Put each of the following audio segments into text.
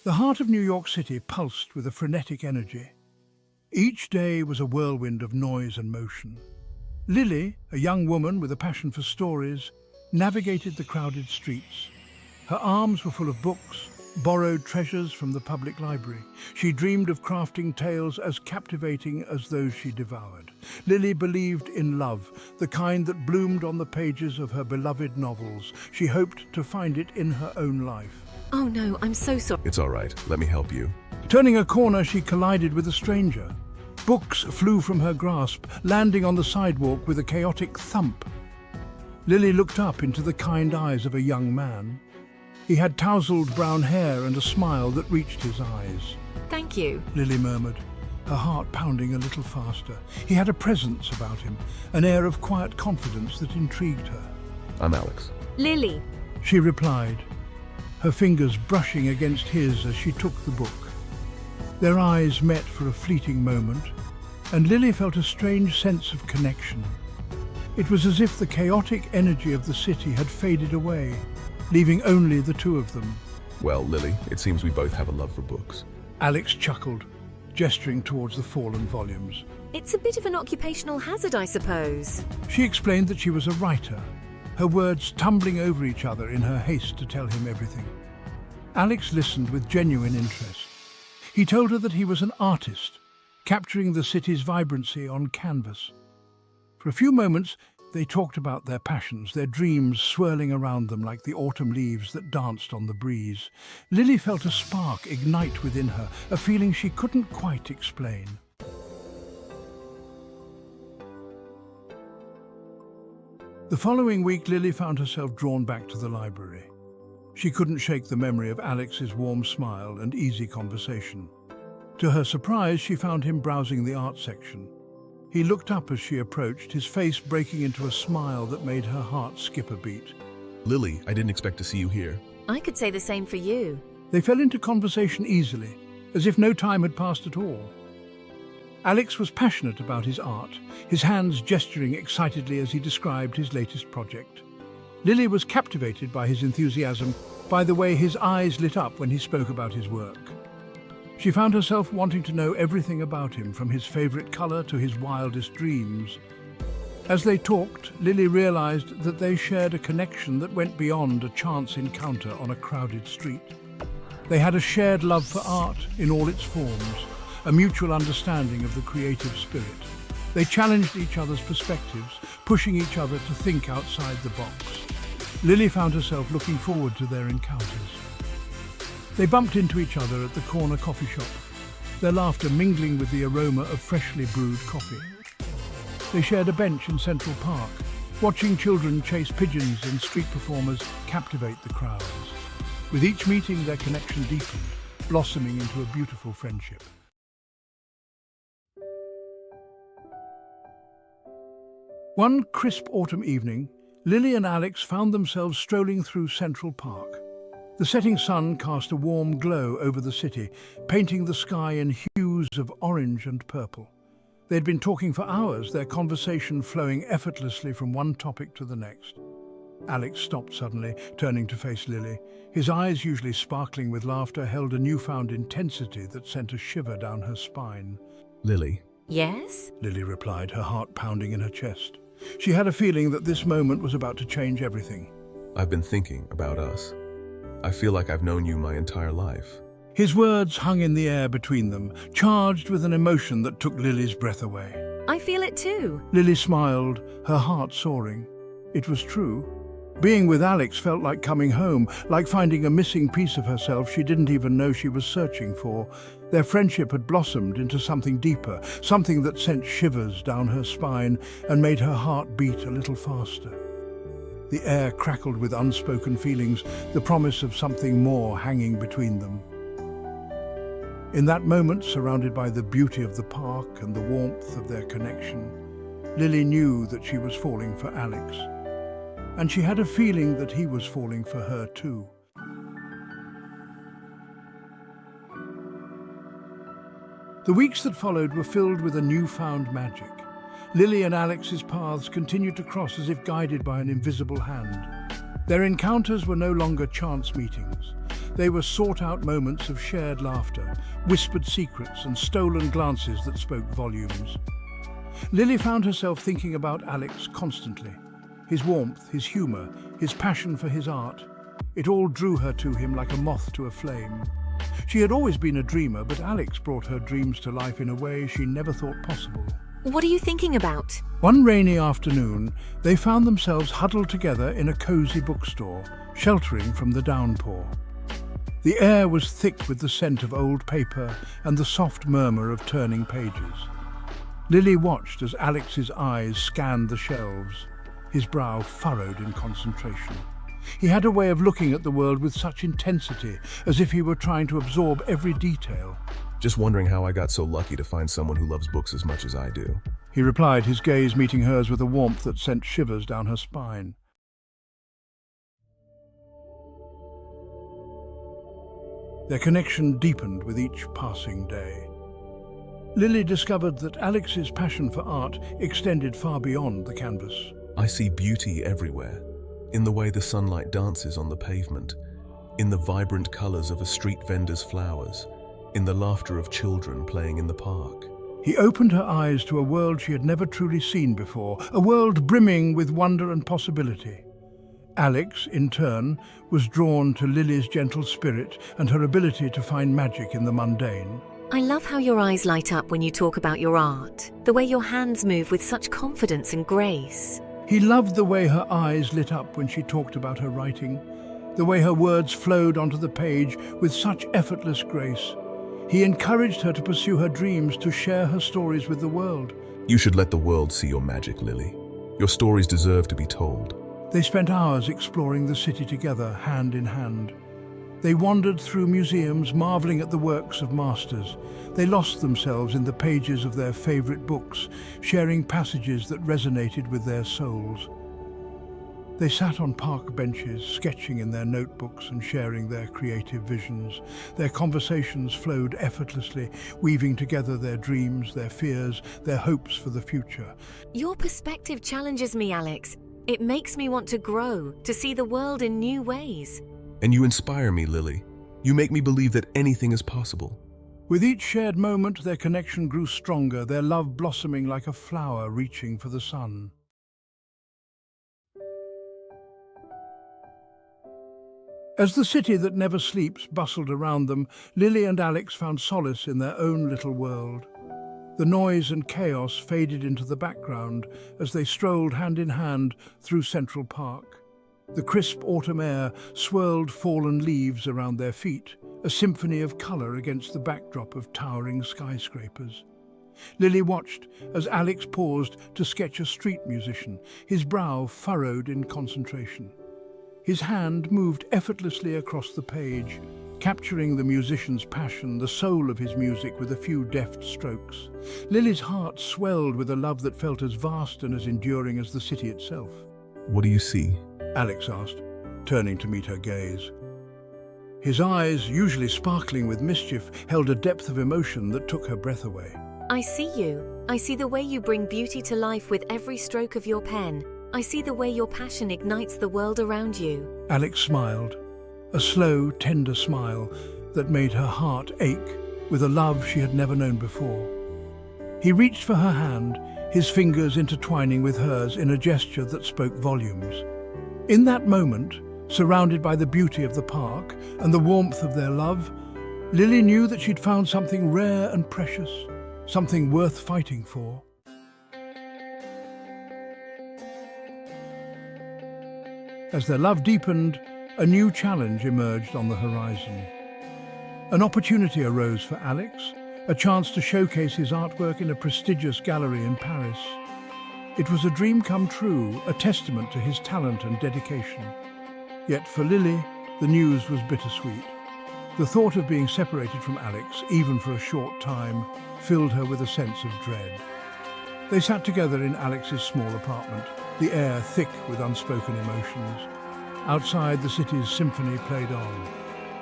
The heart of New York City pulsed with a frenetic energy. Each day was a whirlwind of noise and motion. Lily, a young woman with a passion for stories, navigated the crowded streets. Her arms were full of books, borrowed treasures from the public library. She dreamed of crafting tales as captivating as those she devoured. Lily believed in love, the kind that bloomed on the pages of her beloved novels. She hoped to find it in her own life. Oh no, I'm so sorry. It's all right. Let me help you. Turning a corner, she collided with a stranger. Books flew from her grasp, landing on the sidewalk with a chaotic thump. Lily looked up into the kind eyes of a young man. He had tousled brown hair and a smile that reached his eyes. Thank you. Lily murmured, her heart pounding a little faster. He had a presence about him, an air of quiet confidence that intrigued her. I'm Alex. Lily. She replied, her fingers brushing against his as she took the book. Their eyes met for a fleeting moment, and Lily felt a strange sense of connection. It was as if the chaotic energy of the city had faded away, leaving only the two of them. Well, Lily, it seems we both have a love for books. Alex chuckled, gesturing towards the fallen volumes. It's a bit of an occupational hazard, I suppose. She explained that she was a writer, her words tumbling over each other in her haste to tell him everything. Alex listened with genuine interest. He told her that he was an artist, capturing the city's vibrancy on canvas. For a few moments, they talked about their passions, their dreams swirling around them like the autumn leaves that danced on the breeze. Lily felt a spark ignite within her, a feeling she couldn't quite explain. The following week, Lily found herself drawn back to the library. She couldn't shake the memory of Alex's warm smile and easy conversation. To her surprise, she found him browsing the art section. He looked up as she approached, his face breaking into a smile that made her heart skip a beat. Lily, I didn't expect to see you here. I could say the same for you. They fell into conversation easily, as if no time had passed at all. Alex was passionate about his art, his hands gesturing excitedly as he described his latest project. Lily was captivated by his enthusiasm, by the way his eyes lit up when he spoke about his work. She found herself wanting to know everything about him, from his favorite color to his wildest dreams. As they talked, Lily realized that they shared a connection that went beyond a chance encounter on a crowded street. They had a shared love for art in all its forms, a mutual understanding of the creative spirit. They challenged each other's perspectives, pushing each other to think outside the box. Lily found herself looking forward to their encounters. They bumped into each other at the corner coffee shop, their laughter mingling with the aroma of freshly brewed coffee. They shared a bench in Central Park, watching children chase pigeons and street performers captivate the crowds. With each meeting, their connection deepened, blossoming into a beautiful friendship. One crisp autumn evening, Lily and Alex found themselves strolling through Central Park. The setting sun cast a warm glow over the city, painting the sky in hues of orange and purple. They'd been talking for hours, their conversation flowing effortlessly from one topic to the next. Alex stopped suddenly, turning to face Lily. His eyes, usually sparkling with laughter, held a newfound intensity that sent a shiver down her spine. Lily. Yes? Lily replied, her heart pounding in her chest. She had a feeling that this moment was about to change everything. I've been thinking about us. I feel like I've known you my entire life. His words hung in the air between them, charged with an emotion that took Lily's breath away. I feel it too. Lily smiled, her heart soaring. It was true. Being with Alex felt like coming home, like finding a missing piece of herself she didn't even know she was searching for. Their friendship had blossomed into something deeper, something that sent shivers down her spine and made her heart beat a little faster. The air crackled with unspoken feelings, the promise of something more hanging between them. In that moment, surrounded by the beauty of the park and the warmth of their connection, Lily knew that she was falling for Alex. And she had a feeling that he was falling for her too. The weeks that followed were filled with a newfound magic. Lily and Alex's paths continued to cross as if guided by an invisible hand. Their encounters were no longer chance meetings. They were sought-out moments of shared laughter, whispered secrets and stolen glances that spoke volumes. Lily found herself thinking about Alex constantly. His warmth, his humour, his passion for his art. It all drew her to him like a moth to a flame. She had always been a dreamer, but Alex brought her dreams to life in a way she never thought possible. What are you thinking about? One rainy afternoon, they found themselves huddled together in a cosy bookstore, sheltering from the downpour. The air was thick with the scent of old paper and the soft murmur of turning pages. Lily watched as Alex's eyes scanned the shelves, his brow furrowed in concentration. He had a way of looking at the world with such intensity, as if he were trying to absorb every detail. Just wondering how I got so lucky to find someone who loves books as much as I do. He replied, his gaze meeting hers with a warmth that sent shivers down her spine. Their connection deepened with each passing day. Lily discovered that Alex's passion for art extended far beyond the canvas. I see beauty everywhere, in the way the sunlight dances on the pavement, in the vibrant colors of a street vendor's flowers, in the laughter of children playing in the park. He opened her eyes to a world she had never truly seen before, a world brimming with wonder and possibility. Alex, in turn, was drawn to Lily's gentle spirit and her ability to find magic in the mundane. I love how your eyes light up when you talk about your art, the way your hands move with such confidence and grace. He loved the way her eyes lit up when she talked about her writing, the way her words flowed onto the page with such effortless grace. He encouraged her to pursue her dreams, to share her stories with the world. You should let the world see your magic, Lily. Your stories deserve to be told. They spent hours exploring the city together, hand in hand. They wandered through museums, marveling at the works of masters. They lost themselves in the pages of their favorite books, sharing passages that resonated with their souls. They sat on park benches, sketching in their notebooks and sharing their creative visions. Their conversations flowed effortlessly, weaving together their dreams, their fears, their hopes for the future. Your perspective challenges me, Alex. It makes me want to grow, to see the world in new ways. And you inspire me, Lily. You make me believe that anything is possible. With each shared moment, their connection grew stronger, their love blossoming like a flower reaching for the sun. As the city that never sleeps bustled around them, Lily and Alex found solace in their own little world. The noise and chaos faded into the background as they strolled hand in hand through Central Park. The crisp autumn air swirled fallen leaves around their feet, a symphony of colour against the backdrop of towering skyscrapers. Lily watched as Alex paused to sketch a street musician, his brow furrowed in concentration. His hand moved effortlessly across the page, capturing the musician's passion, the soul of his music with a few deft strokes. Lily's heart swelled with a love that felt as vast and as enduring as the city itself. What do you see? Alex asked, turning to meet her gaze. His eyes, usually sparkling with mischief, held a depth of emotion that took her breath away. I see you. I see the way you bring beauty to life with every stroke of your pen. I see the way your passion ignites the world around you. Alex smiled, a slow, tender smile that made her heart ache with a love she had never known before. He reached for her hand, his fingers intertwining with hers in a gesture that spoke volumes. In that moment, surrounded by the beauty of the park and the warmth of their love, Lily knew that she'd found something rare and precious, something worth fighting for. As their love deepened, a new challenge emerged on the horizon. An opportunity arose for Alex, a chance to showcase his artwork in a prestigious gallery in Paris. It was a dream come true, a testament to his talent and dedication. Yet for Lily, the news was bittersweet. The thought of being separated from Alex, even for a short time, filled her with a sense of dread. They sat together in Alex's small apartment, the air thick with unspoken emotions. Outside, the city's symphony played on.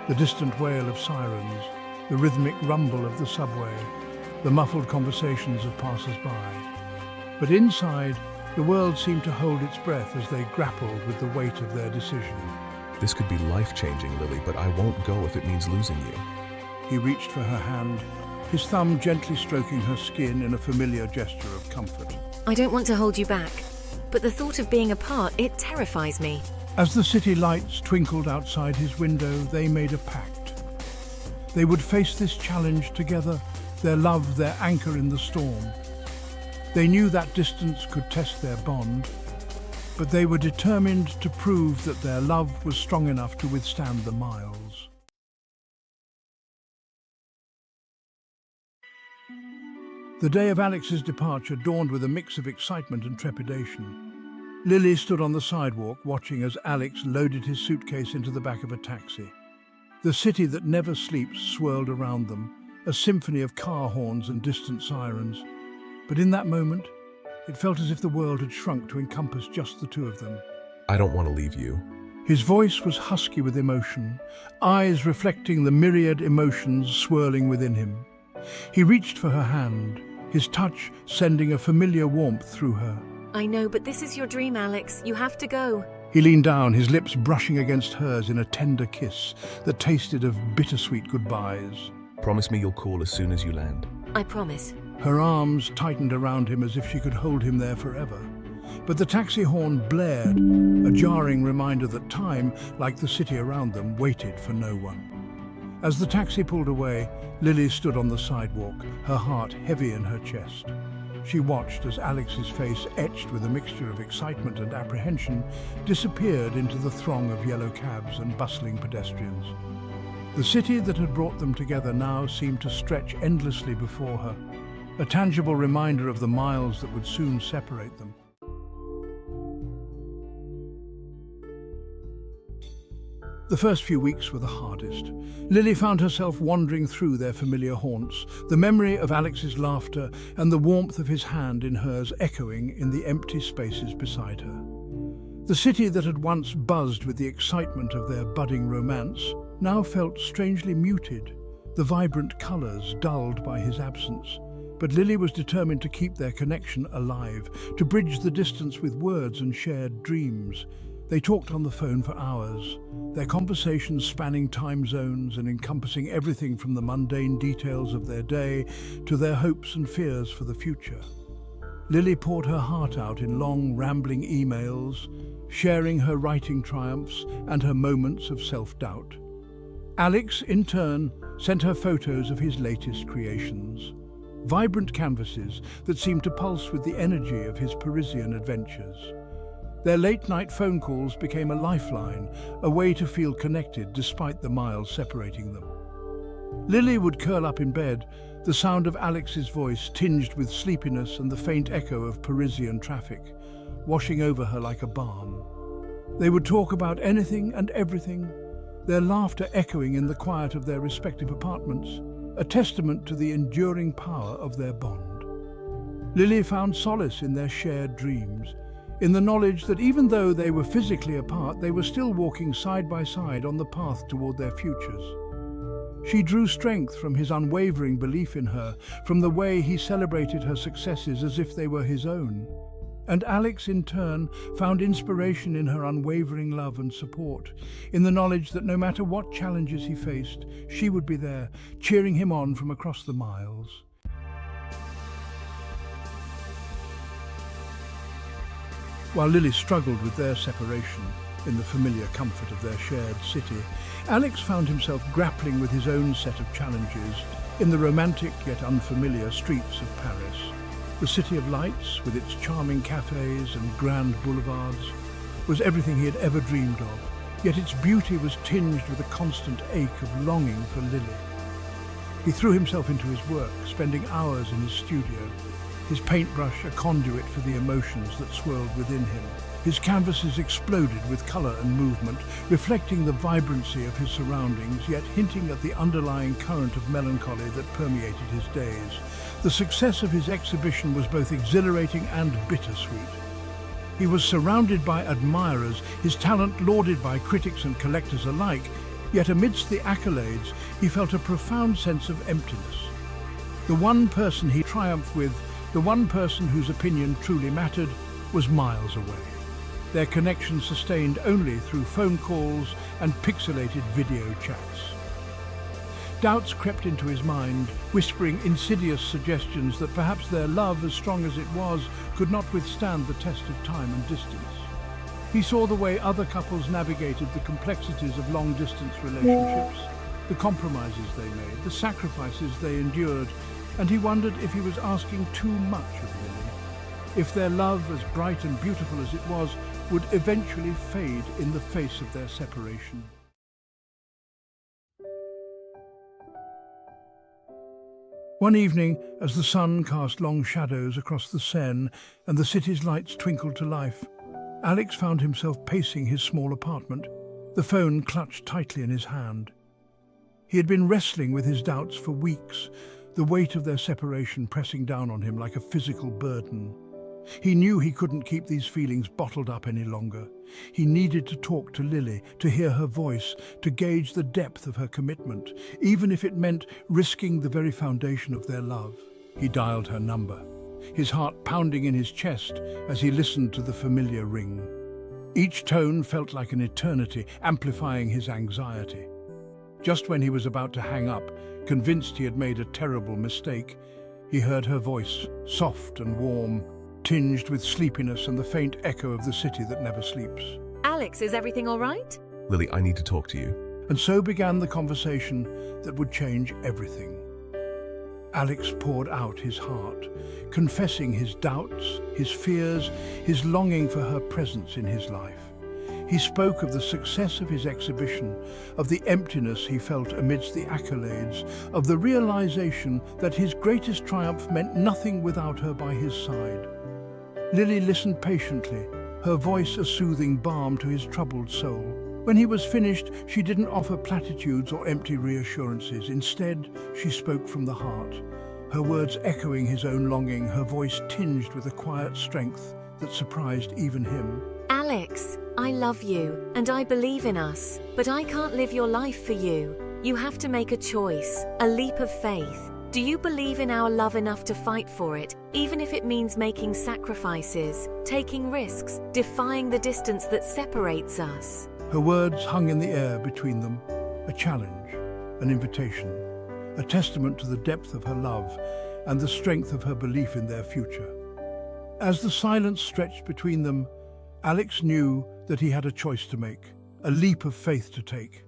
The distant wail of sirens, the rhythmic rumble of the subway, the muffled conversations of passers-by. But inside, the world seemed to hold its breath as they grappled with the weight of their decision. This could be life-changing, Lily, but I won't go if it means losing you. He reached for her hand, his thumb gently stroking her skin in a familiar gesture of comfort. I don't want to hold you back, but the thought of being apart, it terrifies me. As the city lights twinkled outside his window, they made a pact. They would face this challenge together, their love their anchor in the storm. They knew that distance could test their bond, but they were determined to prove that their love was strong enough to withstand the miles. The day of Alex's departure dawned with a mix of excitement and trepidation. Lily stood on the sidewalk watching as Alex loaded his suitcase into the back of a taxi. The city that never sleeps swirled around them, a symphony of car horns and distant sirens. But in that moment, it felt as if the world had shrunk to encompass just the two of them. I don't want to leave you. His voice was husky with emotion, eyes reflecting the myriad emotions swirling within him. He reached for her hand, his touch sending a familiar warmth through her. I know, but this is your dream, Alex. You have to go. He leaned down, his lips brushing against hers in a tender kiss that tasted of bittersweet goodbyes. Promise me you'll call as soon as you land. I promise. Her arms tightened around him as if she could hold him there forever. But the taxi horn blared, a jarring reminder that time, like the city around them, waited for no one. As the taxi pulled away, Lily stood on the sidewalk, her heart heavy in her chest. She watched as Alex's face, etched with a mixture of excitement and apprehension, disappeared into the throng of yellow cabs and bustling pedestrians. The city that had brought them together now seemed to stretch endlessly before her, a tangible reminder of the miles that would soon separate them. The first few weeks were the hardest. Lily found herself wandering through their familiar haunts, the memory of Alex's laughter and the warmth of his hand in hers echoing in the empty spaces beside her. The city that had once buzzed with the excitement of their budding romance now felt strangely muted, the vibrant colours dulled by his absence. But Lily was determined to keep their connection alive, to bridge the distance with words and shared dreams. They talked on the phone for hours, their conversations spanning time zones and encompassing everything from the mundane details of their day to their hopes and fears for the future. Lily poured her heart out in long, rambling emails, sharing her writing triumphs and her moments of self-doubt. Alex, in turn, sent her photos of his latest creations, vibrant canvases that seemed to pulse with the energy of his Parisian adventures. Their late-night phone calls became a lifeline, a way to feel connected despite the miles separating them. Lily would curl up in bed, the sound of Alex's voice tinged with sleepiness and the faint echo of Parisian traffic, washing over her like a balm. They would talk about anything and everything, their laughter echoing in the quiet of their respective apartments, a testament to the enduring power of their bond. Lily found solace in their shared dreams, in the knowledge that even though they were physically apart, they were still walking side by side on the path toward their futures. She drew strength from his unwavering belief in her, from the way he celebrated her successes as if they were his own. And Alex, in turn, found inspiration in her unwavering love and support, in the knowledge that no matter what challenges he faced, she would be there, cheering him on from across the miles. While Lily struggled with their separation in the familiar comfort of their shared city, Alex found himself grappling with his own set of challenges in the romantic yet unfamiliar streets of Paris. The City of Lights, with its charming cafes and grand boulevards, was everything he had ever dreamed of, yet its beauty was tinged with a constant ache of longing for Lily. He threw himself into his work, spending hours in his studio, his paintbrush a conduit for the emotions that swirled within him. His canvases exploded with colour and movement, reflecting the vibrancy of his surroundings, yet hinting at the underlying current of melancholy that permeated his days. The success of his exhibition was both exhilarating and bittersweet. He was surrounded by admirers, his talent lauded by critics and collectors alike, yet amidst the accolades, he felt a profound sense of emptiness. The one person he triumphed with, the one person whose opinion truly mattered, was miles away. Their connection sustained only through phone calls and pixelated video chats. Doubts crept into his mind, whispering insidious suggestions that perhaps their love, as strong as it was, could not withstand the test of time and distance. He saw the way other couples navigated the complexities of long-distance relationships, the compromises they made, the sacrifices they endured, and he wondered if he was asking too much of Lily, if their love, as bright and beautiful as it was, would eventually fade in the face of their separation. One evening, as the sun cast long shadows across the Seine and the city's lights twinkled to life, Alex found himself pacing his small apartment, the phone clutched tightly in his hand. He had been wrestling with his doubts for weeks, the weight of their separation pressing down on him like a physical burden. He knew he couldn't keep these feelings bottled up any longer. He needed to talk to Lily, to hear her voice, to gauge the depth of her commitment, even if it meant risking the very foundation of their love. He dialed her number, his heart pounding in his chest as he listened to the familiar ring. Each tone felt like an eternity, amplifying his anxiety. Just when he was about to hang up, convinced he had made a terrible mistake, he heard her voice, soft and warm, tinged with sleepiness and the faint echo of the city that never sleeps. Alex, is everything all right? Lily, I need to talk to you. And so began the conversation that would change everything. Alex poured out his heart, confessing his doubts, his fears, his longing for her presence in his life. He spoke of the success of his exhibition, of the emptiness he felt amidst the accolades, of the realization that his greatest triumph meant nothing without her by his side. Lily listened patiently, her voice a soothing balm to his troubled soul. When he was finished, she didn't offer platitudes or empty reassurances. Instead, she spoke from the heart, her words echoing his own longing, her voice tinged with a quiet strength that surprised even him. Alex, I love you, and I believe in us, but I can't live your life for you. You have to make a choice, a leap of faith. Do you believe in our love enough to fight for it, even if it means making sacrifices, taking risks, defying the distance that separates us? Her words hung in the air between them, a challenge, an invitation, a testament to the depth of her love and the strength of her belief in their future. As the silence stretched between them, Alex knew that he had a choice to make, a leap of faith to take.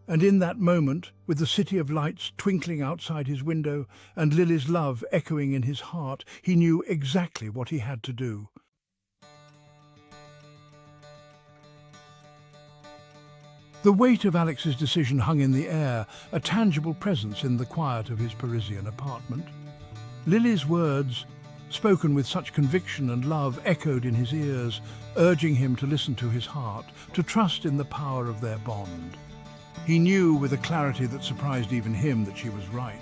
And in that moment, with the city of lights twinkling outside his window and Lily's love echoing in his heart, he knew exactly what he had to do. The weight of Alex's decision hung in the air, a tangible presence in the quiet of his Parisian apartment. Lily's words, spoken with such conviction and love, echoed in his ears, urging him to listen to his heart, to trust in the power of their bond. He knew with a clarity that surprised even him that she was right.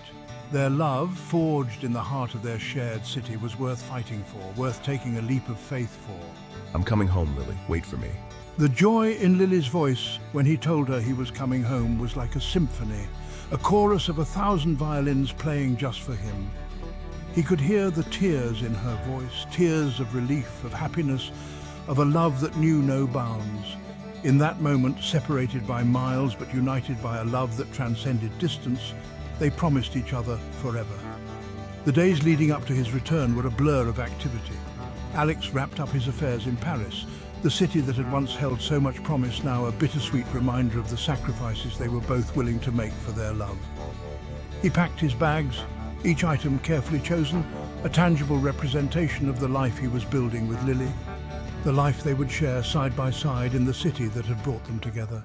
Their love, forged in the heart of their shared city, was worth fighting for, worth taking a leap of faith for. I'm coming home, Lily. Wait for me. The joy in Lily's voice when he told her he was coming home was like a symphony, a chorus of 1,000 violins playing just for him. He could hear the tears in her voice, tears of relief, of happiness, of a love that knew no bounds. In that moment, separated by miles but united by a love that transcended distance, they promised each other forever. The days leading up to his return were a blur of activity. Alex wrapped up his affairs in Paris, the city that had once held so much promise, now a bittersweet reminder of the sacrifices they were both willing to make for their love. He packed his bags, each item carefully chosen, a tangible representation of the life he was building with Lily, the life they would share side by side in the city that had brought them together.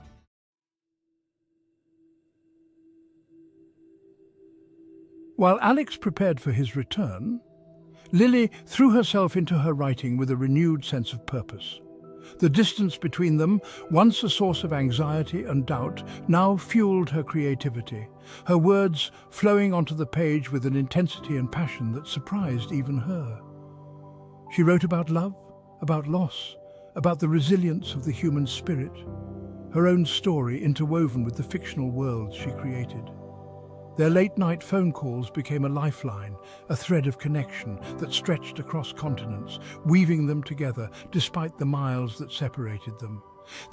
While Alex prepared for his return, Lily threw herself into her writing with a renewed sense of purpose. The distance between them, once a source of anxiety and doubt, now fueled her creativity, her words flowing onto the page with an intensity and passion that surprised even her. She wrote about love, about loss, about the resilience of the human spirit, her own story interwoven with the fictional worlds she created. Their late-night phone calls became a lifeline, a thread of connection that stretched across continents, weaving them together despite the miles that separated them.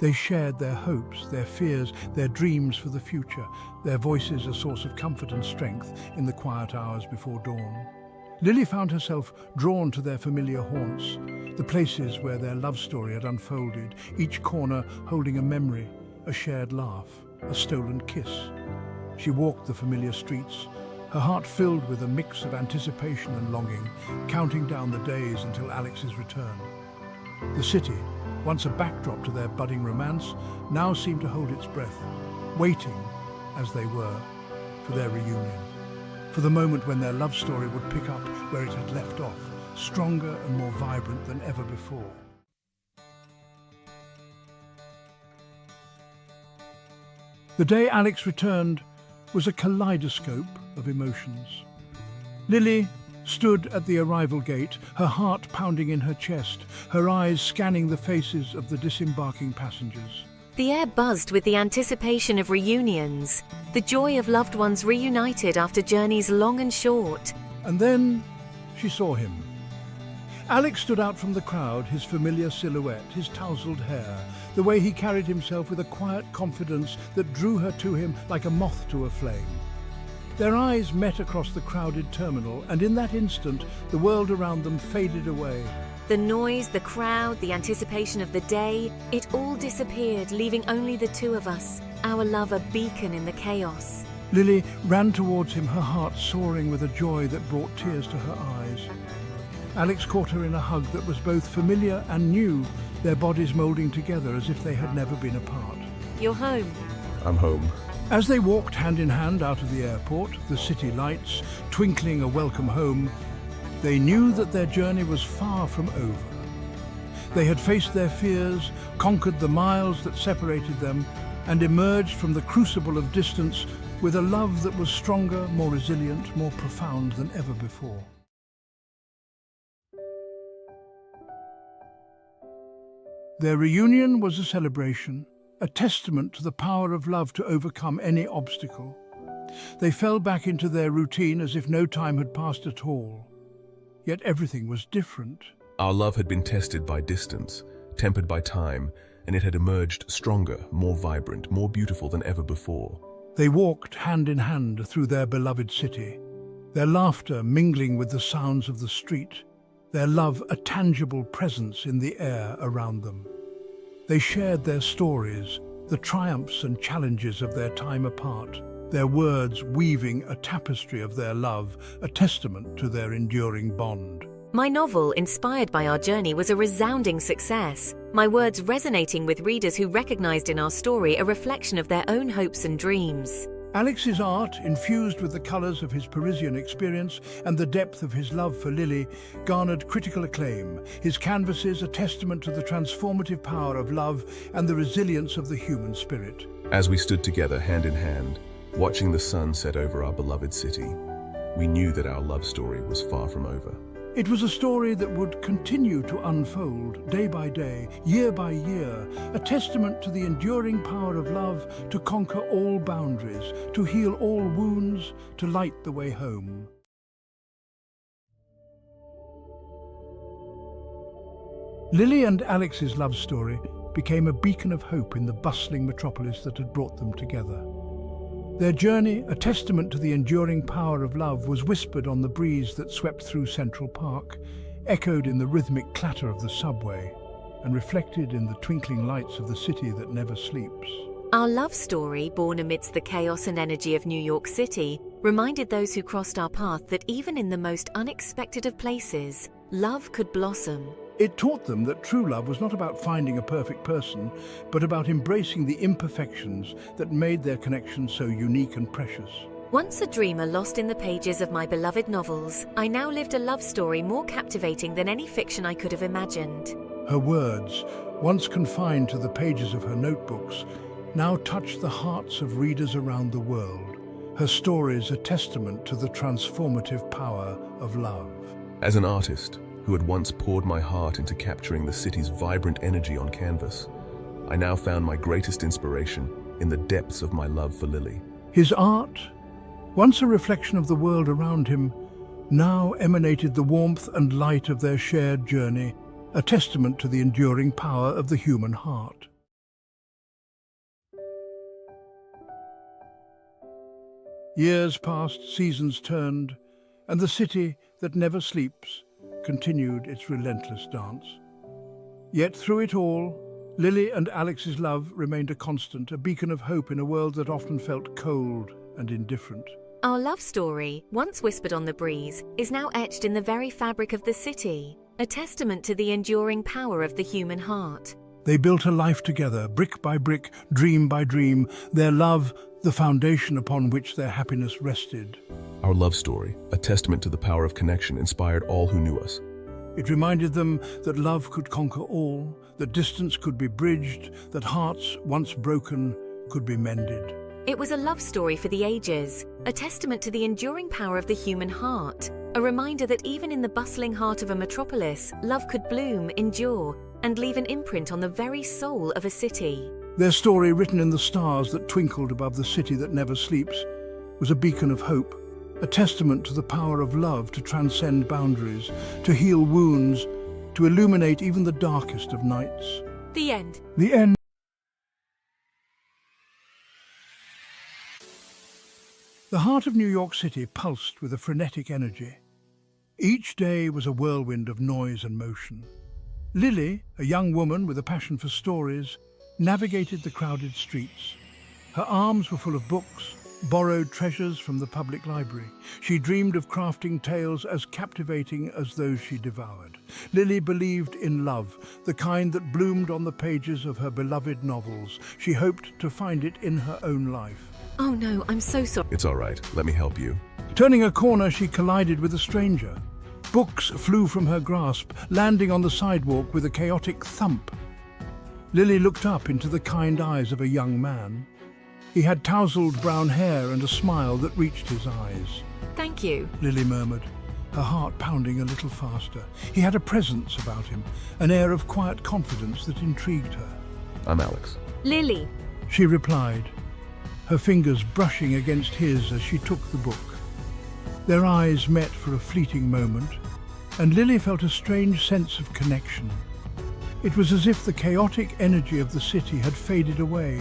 They shared their hopes, their fears, their dreams for the future, their voices a source of comfort and strength in the quiet hours before dawn. Lily found herself drawn to their familiar haunts, the places where their love story had unfolded, each corner holding a memory, a shared laugh, a stolen kiss. She walked the familiar streets, her heart filled with a mix of anticipation and longing, counting down the days until Alex's return. The city, once a backdrop to their budding romance, now seemed to hold its breath, waiting, as they were, for their reunion. For the moment when their love story would pick up where it had left off, stronger and more vibrant than ever before. The day Alex returned was a kaleidoscope of emotions. Lily stood at the arrival gate, her heart pounding in her chest, her eyes scanning the faces of the disembarking passengers. The air buzzed with the anticipation of reunions, the joy of loved ones reunited after journeys long and short. And then she saw him. Alex stood out from the crowd, his familiar silhouette, his tousled hair, the way he carried himself with a quiet confidence that drew her to him like a moth to a flame. Their eyes met across the crowded terminal, and in that instant, the world around them faded away. The noise, the crowd, the anticipation of the day, it all disappeared, leaving only the two of us, our love a beacon in the chaos. Lily ran towards him, her heart soaring with a joy that brought tears to her eyes. Alex caught her in a hug that was both familiar and new, their bodies moulding together as if they had never been apart. You're home. I'm home. As they walked hand in hand out of the airport, the city lights twinkling a welcome home, they knew that their journey was far from over. They had faced their fears, conquered the miles that separated them, and emerged from the crucible of distance with a love that was stronger, more resilient, more profound than ever before. Their reunion was a celebration, a testament to the power of love to overcome any obstacle. They fell back into their routine as if no time had passed at all. Yet everything was different. Our love had been tested by distance, tempered by time, and it had emerged stronger, more vibrant, more beautiful than ever before. They walked hand in hand through their beloved city, their laughter mingling with the sounds of the street, their love a tangible presence in the air around them. They shared their stories, the triumphs and challenges of their time apart, their words weaving a tapestry of their love, a testament to their enduring bond. My novel, inspired by our journey, was a resounding success. My words resonating with readers who recognized in our story a reflection of their own hopes and dreams. Alex's art, infused with the colours of his Parisian experience and the depth of his love for Lily, garnered critical acclaim, his canvases a testament to the transformative power of love and the resilience of the human spirit. As we stood together hand in hand, watching the sun set over our beloved city, we knew that our love story was far from over. It was a story that would continue to unfold day by day, year by year, a testament to the enduring power of love to conquer all boundaries, to heal all wounds, to light the way home. Lily and Alex's love story became a beacon of hope in the bustling metropolis that had brought them together. Their journey, a testament to the enduring power of love, was whispered on the breeze that swept through Central Park, echoed in the rhythmic clatter of the subway, and reflected in the twinkling lights of the city that never sleeps. Our love story, born amidst the chaos and energy of New York City, reminded those who crossed our path that even in the most unexpected of places, love could blossom. It taught them that true love was not about finding a perfect person, but about embracing the imperfections that made their connection so unique and precious. Once a dreamer lost in the pages of my beloved novels, I now lived a love story more captivating than any fiction I could have imagined. Her words, once confined to the pages of her notebooks, now touched the hearts of readers around the world. Her stories a testament to the transformative power of love. As an artist who had once poured my heart into capturing the city's vibrant energy on canvas, I now found my greatest inspiration in the depths of my love for Lily. His art, once a reflection of the world around him, now emanated the warmth and light of their shared journey, a testament to the enduring power of the human heart. Years passed, seasons turned, and the city that never sleeps continued its relentless dance. Yet through it all, Lily and Alex's love remained a constant, a beacon of hope in a world that often felt cold and indifferent. Our love story, once whispered on the breeze, is now etched in the very fabric of the city, a testament to the enduring power of the human heart. They built a life together, brick by brick, dream by dream, their love the foundation upon which their happiness rested. Our love story, a testament to the power of connection, inspired all who knew us. It reminded them that love could conquer all, that distance could be bridged, that hearts once broken could be mended. It was a love story for the ages, a testament to the enduring power of the human heart, a reminder that even in the bustling heart of a metropolis, love could bloom, endure, and leave an imprint on the very soul of a city. Their story, written in the stars that twinkled above the city that never sleeps, was a beacon of hope, a testament to the power of love to transcend boundaries, to heal wounds, to illuminate even the darkest of nights. The end. The end. The heart of New York City pulsed with a frenetic energy. Each day was a whirlwind of noise and motion. Lily, a young woman with a passion for stories, navigated the crowded streets. Her arms were full of books, borrowed treasures from the public library. She dreamed of crafting tales as captivating as those she devoured. Lily believed in love, the kind that bloomed on the pages of her beloved novels. She hoped to find it in her own life. Oh no, I'm so sorry. It's all right, let me help you. Turning a corner, she collided with a stranger. Books flew from her grasp, landing on the sidewalk with a chaotic thump. Lily looked up into the kind eyes of a young man. He had tousled brown hair and a smile that reached his eyes. Thank you. Lily murmured, her heart pounding a little faster. He had a presence about him, an air of quiet confidence that intrigued her. I'm Alex. Lily. She replied, her fingers brushing against his as she took the book. Their eyes met for a fleeting moment, and Lily felt a strange sense of connection. It was as if the chaotic energy of the city had faded away,